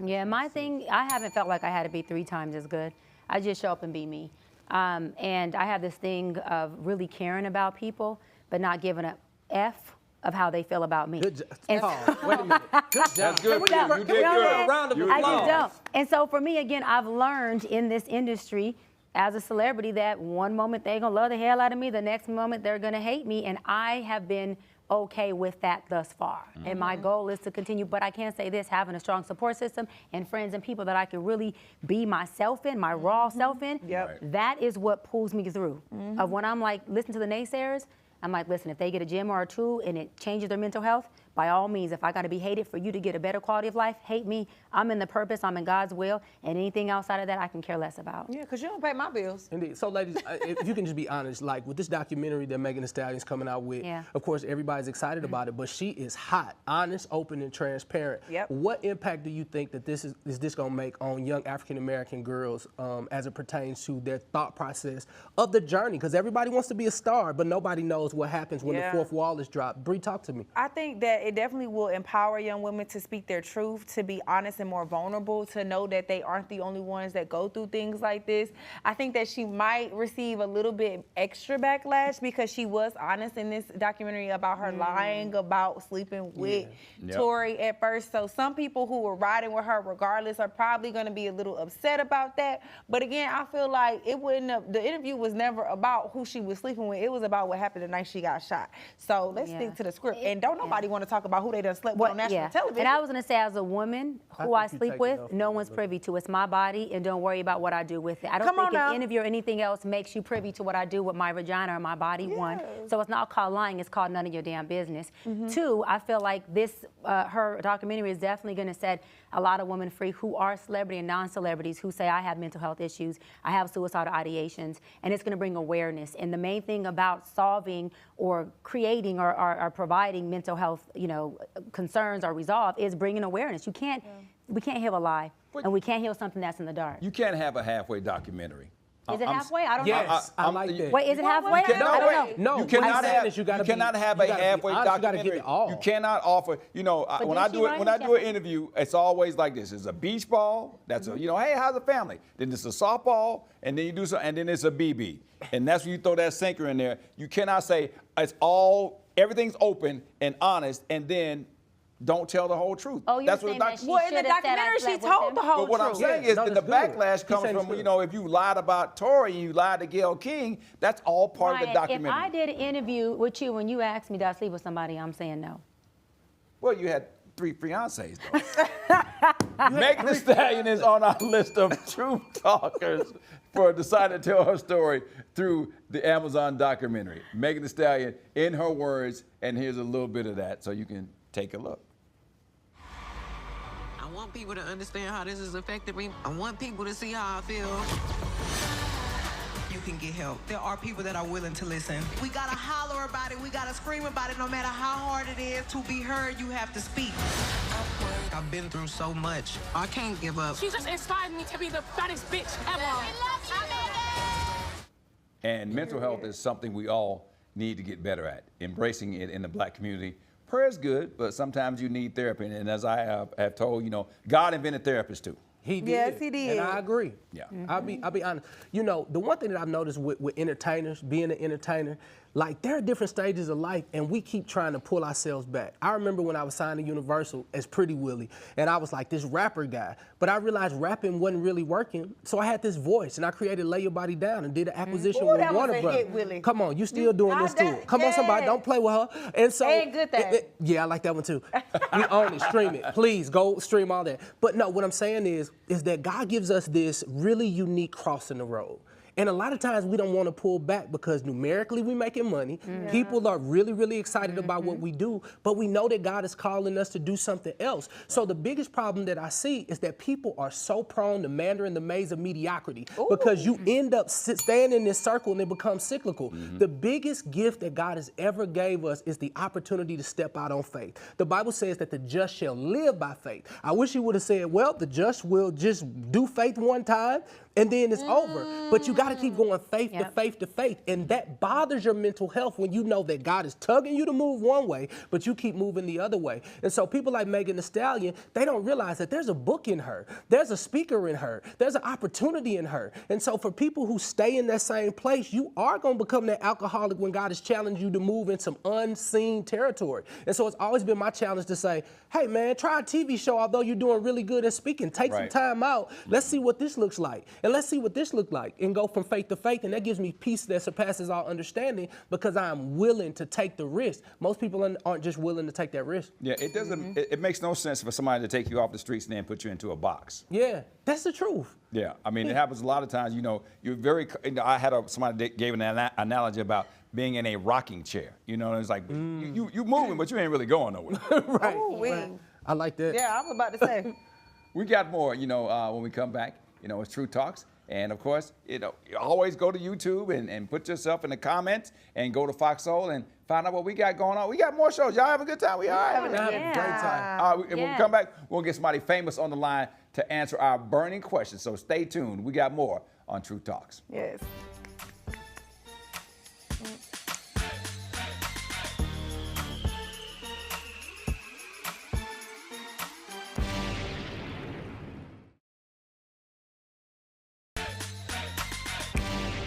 Yeah, my thing, I haven't felt like I had to be 3 times as good. I just show up and be me. And I have this thing of really caring about people, but not giving a F of how they feel about me. Good job. Wait a minute. Good job. That's good for you. You did good. A round of applause. I just don't. And so for me, again, I've learned in this industry as a celebrity that one moment they're gonna love the hell out of me, the next moment they're gonna hate me, and I have been okay with that thus far. And my goal is to continue, but I can say this, having a strong support system and friends and people that I can really be myself in, my raw self in, that is what pulls me through. Of when I'm like, listen to the naysayers, I'm like, listen, if they get a gym or a tool and it changes their mental health, by all means, if I got to be hated for you to get a better quality of life, hate me. I'm in the purpose, I'm in God's will, and anything outside of that, I can care less about. Yeah, because you don't pay my bills. Indeed. So, ladies, if you can just be honest, like with this documentary that Megan Thee Stallion's coming out with, of course, everybody's excited about it, but she is hot, honest, open, and transparent. What impact do you think that this is going to make on young African-American girls as it pertains to their thought process of the journey? Because everybody wants to be a star, but nobody knows what happens when the fourth wall is dropped. Bree, talk to me. I think that that it definitely will empower young women to speak their truth, to be honest and more vulnerable, to know that they aren't the only ones that go through things like this. I think that she might receive a little bit extra backlash because she was honest in this documentary about her lying about sleeping with Tory at first. So some people who were riding with her regardless are probably going to be a little upset about that. But again, I feel like the interview was never about who she was sleeping with. It was about what happened the night she got shot. So let's stick to the script. And don't nobody want to talk about who they done slept with on national television. And I was going to say, as a woman who I sleep with, no one's privy to. It's my body, and don't worry about what I do with it. I don't think an interview or anything else makes you privy to what I do with my vagina or my body, one. So it's not called lying. It's called none of your damn business. Two, I feel like this, her documentary is definitely going to set a lot of women free who are celebrity and non-celebrities who say, I have mental health issues, I have suicidal ideations, and it's going to bring awareness. And the main thing about solving or creating or providing mental health, concerns or resolve is bringing awareness. We can't heal a lie, and we can't heal something that's in the dark. You can't have a halfway documentary. Is it halfway? I don't know. Yes, I like that. Wait, is it halfway? I don't know. No, you cannot have a halfway You gotta give documentary. it all. You cannot offer. When I do an interview, it's always like this: it's a beach ball. That's hey, how's the family? Then it's a softball, and then you do something, and then it's a BB, and that's when you throw that sinker in there. You cannot say everything's open and honest, and then don't tell the whole truth. Oh, you're saying that well, in the documentary, she told the whole truth. But what I'm saying is that the backlash comes from, if you lied about Tory and you lied to Gayle King, that's all part of the documentary. If I did an interview with you and you asked me, did I sleep with somebody, I'm saying no. Well, you had 3 fiancés, though. Megan Thee Stallion is on our list of truth talkers for deciding to tell her story through the Amazon documentary. Megan Thee Stallion, in her words, and here's a little bit of that so you can take a look. I want people to understand how this has affected me. I want people to see how I feel. You can get help. There are people that are willing to listen. We gotta holler about it. We gotta scream about it. No matter how hard it is to be heard, you have to speak. I've been through so much. I can't give up. She just inspired me to be the baddest bitch ever. And mental health is something we all need to get better at, embracing it in the Black community. Prayer is good, but sometimes you need therapy. And as I have told, God invented therapists too. He did. Yes, he did. And I agree. Yeah. I'll be honest. The one thing that I've noticed with entertainers, being an entertainer, like there are different stages of life and we keep trying to pull ourselves back. I remember when I was signed to Universal as Pretty Willie and I was like this rapper guy, but I realized rapping wasn't really working. So I had this voice and I created Lay Your Body Down and did an acquisition with Warner Brothers. Come on, you still doing this too. Come on, somebody, don't play with her. And so, good thing. yeah, I like that one too. We own it, stream it. Please go stream all that. But no, what I'm saying is that God gives us this really unique cross in the road. And a lot of times we don't want to pull back because numerically we're making money. People are really, really excited about what we do, but we know that God is calling us to do something else. So the biggest problem that I see is that people are so prone to meander in the maze of mediocrity because you end up staying in this circle and it becomes cyclical. The biggest gift that God has ever gave us is the opportunity to step out on faith. The Bible says that the just shall live by faith. I wish he would have said, well, the just will just do faith one time and then it's over. But you got to keep going faith to faith to faith. And that bothers your mental health when you know that God is tugging you to move one way, but you keep moving the other way. And so people like Megan Thee Stallion, they don't realize that there's a book in her. There's a speaker in her. There's an opportunity in her. And so for people who stay in that same place, you are going to become that alcoholic when God has challenged you to move in some unseen territory. And so it's always been my challenge to say, hey man, try a TV show, although you're doing really good at speaking. Take some time out. Let's see what this looks like. And let's see what this looks like and go from faith to faith. And that gives me peace that surpasses all understanding because I'm willing to take the risk. Most people aren't just willing to take that risk. Yeah, it doesn't, it makes no sense for somebody to take you off the streets and then put you into a box. Yeah, that's the truth. Yeah, I mean, it happens a lot of times, you're very, I had somebody that gave an analogy about being in a rocking chair. It's like, you moving, but you ain't really going nowhere. Right. Ooh, right. I like that. Yeah, I was about to say. We got more, when we come back. It's True Talks. And of course, you always go to YouTube and put yourself in the comments and go to Foxhole and find out what we got going on. We got more shows. Y'all having a good time? We all right? Having a great time. And when we come back, we'll get somebody famous on the line to answer our burning questions. So stay tuned. We got more on True Talks. Yes.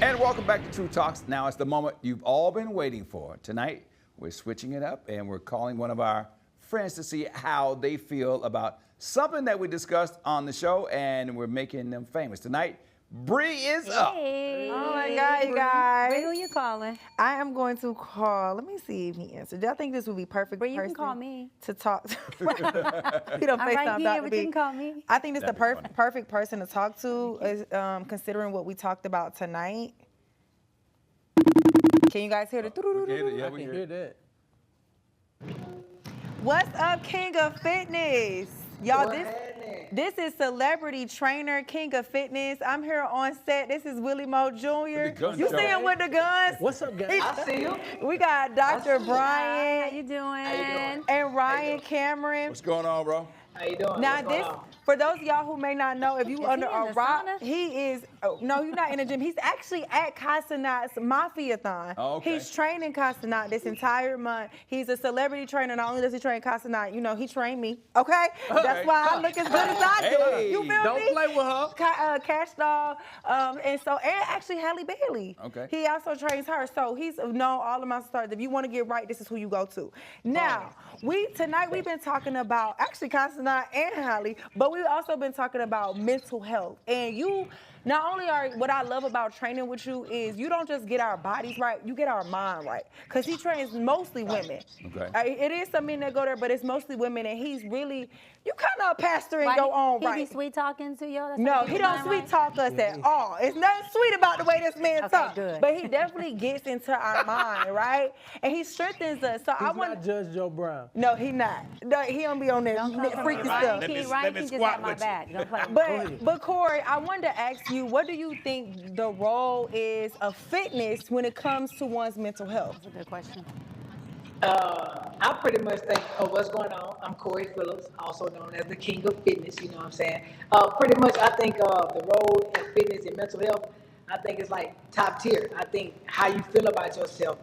And welcome back to True Talks. Now it's the moment you've all been waiting for. Tonight, we're switching it up and we're calling one of our friends to see how they feel about something that we discussed on the show, and we're making them famous. Tonight, Bree is up. Hey. Oh my God, you guys. Bree, who you calling? I am going to call. Let me see if he answered. Do I think this would be perfect Bree, you person can call me. to talk to? He don't I'm right FaceTime here, Dr. but B. you can call me. I think this is the perfect person to talk to, is, considering what we talked about tonight. Can you guys hear the? Yeah, I can hear that. What's up, King of Fitness? Y'all, this is celebrity trainer, King of Fitness. I'm here on set. This is Willie Moe Jr. You see him with the guns? What's up, guys? I see him. We got Dr. How Brian you doing? and Ryan Cameron. What's going on, bro? How you doing? Now What's going this, on? for those of y'all who may not know, if you Is under he in a the rock, sauna? he is, oh, no, you're not in the gym. He's actually at Casanat's Mafia-thon. Oh, okay. He's training Casanat this entire month. He's a celebrity trainer. Not only does he train Casanat, you know, he trained me, okay? That's why I look as good as I do. Hey. You feel Don't me? play with her. Cash Doll, and actually Halle Bailey. Okay. He also trains her, so he's known all of my stars. If you want to get right, this is who you go to. Now, tonight we've been talking about actually Casanat and Halle, but we've also been talking about mental health. And you, not only what I love about training with you is you don't just get our bodies right, you get our mind right. Because he trains mostly women. Okay. It is some men that go there, but it's mostly women, and he's really, you kind of a pastor in Why your own he right. be sweet talking to you? That's No, what he you don't mind, sweet right? talk us at all. It's nothing sweet about the way this man Okay, talks. good. But he definitely gets into our mind, right? And he strengthens us. So I He's want not Judge Joe Brown. No, he not. No, he don't be on that Don't come for me. freaky Ryan stuff. Ryan can just have my back. Don't play with me. But Corey, I wanted to ask you, what do you think the role is of fitness when it comes to one's mental health? That's a good question. I pretty much think of what's going on. I'm Corey Phillips, also known as the King of Fitness, you know what I'm saying? Pretty much I think the role in fitness and mental health, I think it's like top tier. I think how you feel about yourself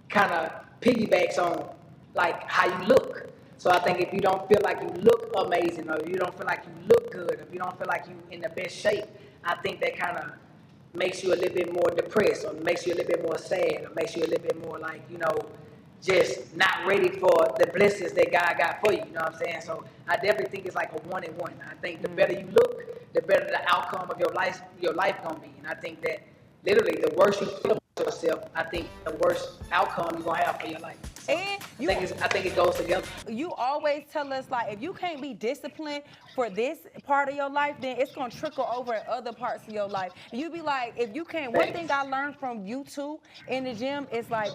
kind of piggybacks on like how you look. So I think if you don't feel like you look amazing, or you don't feel like you look good, if you don't feel like you in the best shape, I think that kind of makes you a little bit more depressed, or makes you a little bit more sad, or makes you a little bit more like, you know, just not ready for the blessings that God got for you, you know what I'm saying? So I definitely think it's like a 1-in-1. I think the better you look, the better the outcome of your life gonna be. And I think that literally the worse you feel about yourself, I think the worse outcome you're gonna have for your life. So And I think it goes together. you always tell us, like, if you can't be disciplined for this part of your life, then it's gonna trickle over in other parts of your life. And you be like, if you can't, one thing I learned from you two in the gym is like,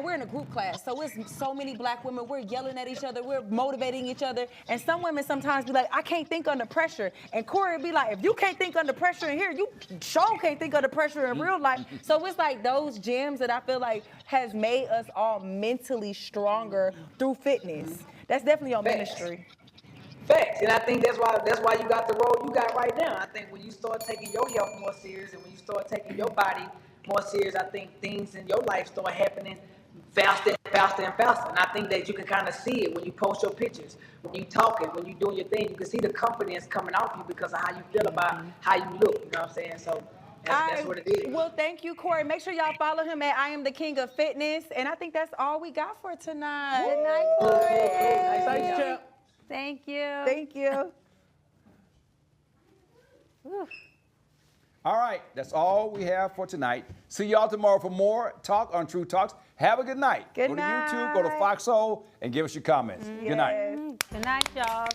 we're in a group class, so it's so many black women, we're yelling at each other, we're motivating each other, and some women sometimes be like, I can't think under pressure. And Corey be like, if you can't think under pressure in here, you sure can't think under pressure in real life. So it's like those gyms that I feel like has made us all mentally stronger through fitness. That's definitely your ministry. Facts, and I think that's why you got the role you got right now. I think when you start taking your health more serious, and when you start taking your body more serious, I think things in your life start happening faster and faster and faster. And I think that you can kind of see it when you post your pictures, when you talking, when you doing your thing. You can see the confidence coming off you because of how you feel about how you look. You know what I'm saying? So that's what it is. Well, thank you, Corey. Make sure y'all follow him at I Am the King of Fitness. And I think that's all we got for tonight. Good night, Corey. Thanks, champ. Thank you. Thank you. Whew. All right, that's all we have for tonight. See y'all tomorrow for more talk on True Talks. Have a good night. Good go night. to YouTube, go to Foxhole, and give us your comments. Good night. Good night, y'all.